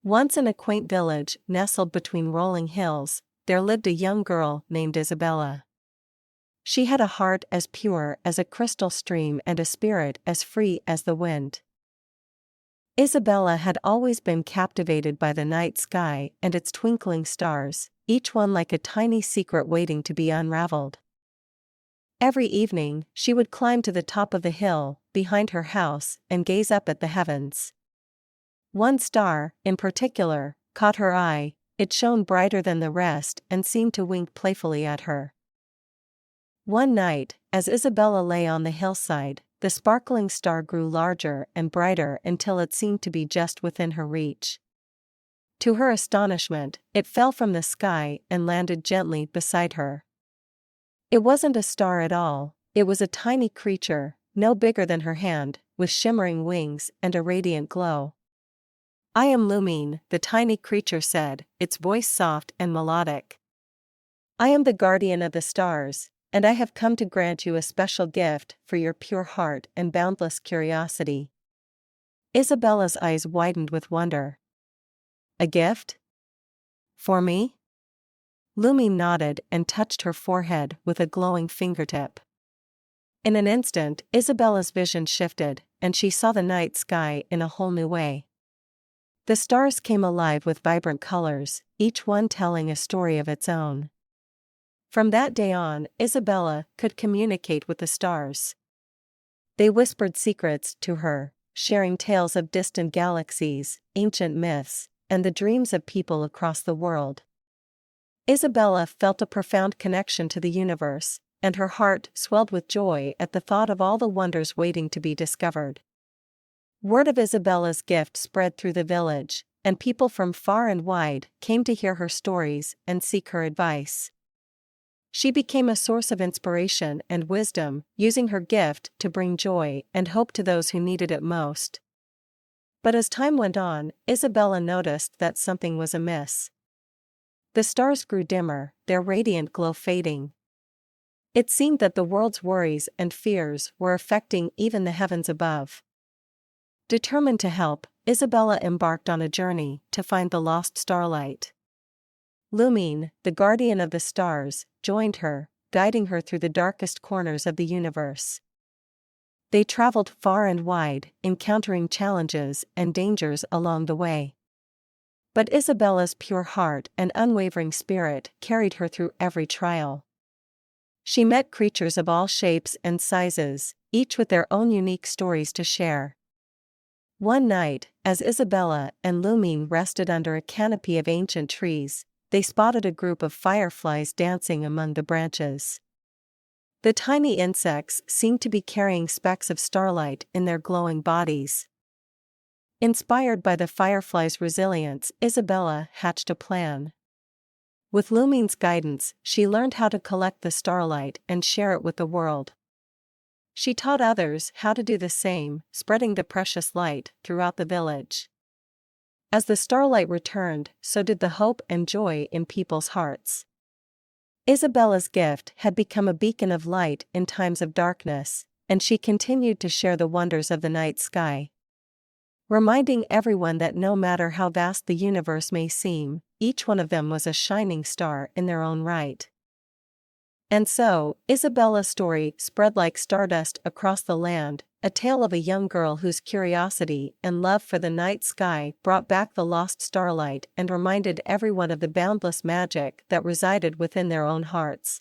Once in a quaint village nestled between rolling hills, there lived a young girl named Isabella. She had a heart as pure as a crystal stream and a spirit as free as the wind. Isabella had always been captivated by the night sky and its twinkling stars, each one like a tiny secret waiting to be unraveled. Every evening, she would climb to the top of the hill behind her house and gaze up at the heavens. One star, in particular, caught her eye. It shone brighter than the rest and seemed to wink playfully at her. One night, as Isabella lay on the hillside, the sparkling star grew larger and brighter until it seemed to be just within her reach. To her astonishment, it fell from the sky and landed gently beside her. It wasn't a star at all, it was a tiny creature, no bigger than her hand, with shimmering wings and a radiant glow. "I am Lumine," the tiny creature said, its voice soft and melodic. "I am the guardian of the stars, and I have come to grant you a special gift for your pure heart and boundless curiosity." Isabella's eyes widened with wonder. "A gift? For me?" Lumine nodded and touched her forehead with a glowing fingertip. In an instant, Isabella's vision shifted, and she saw the night sky in a whole new way. The stars came alive with vibrant colors, each one telling a story of its own. From that day on, Isabella could communicate with the stars. They whispered secrets to her, sharing tales of distant galaxies, ancient myths, and the dreams of people across the world. Isabella felt a profound connection to the universe, and her heart swelled with joy at the thought of all the wonders waiting to be discovered. Word of Isabella's gift spread through the village, and people from far and wide came to hear her stories and seek her advice. She became a source of inspiration and wisdom, using her gift to bring joy and hope to those who needed it most. But as time went on, Isabella noticed that something was amiss. The stars grew dimmer, their radiant glow fading. It seemed that the world's worries and fears were affecting even the heavens above. Determined to help, Isabella embarked on a journey to find the lost starlight. Lumine, the guardian of the stars, joined her, guiding her through the darkest corners of the universe. They traveled far and wide, encountering challenges and dangers along the way. But Isabella's pure heart and unwavering spirit carried her through every trial. She met creatures of all shapes and sizes, each with their own unique stories to share. One night, as Isabella and Lumine rested under a canopy of ancient trees, they spotted a group of fireflies dancing among the branches. The tiny insects seemed to be carrying specks of starlight in their glowing bodies. Inspired by the fireflies' resilience, Isabella hatched a plan. With Lumine's guidance, she learned how to collect the starlight and share it with the world. She taught others how to do the same, spreading the precious light throughout the village. As the starlight returned, so did the hope and joy in people's hearts. Isabella's gift had become a beacon of light in times of darkness, and she continued to share the wonders of the night sky, reminding everyone that no matter how vast the universe may seem, each one of them was a shining star in their own right. And so, Isabella's story spread like stardust across the land, a tale of a young girl whose curiosity and love for the night sky brought back the lost starlight and reminded everyone of the boundless magic that resided within their own hearts.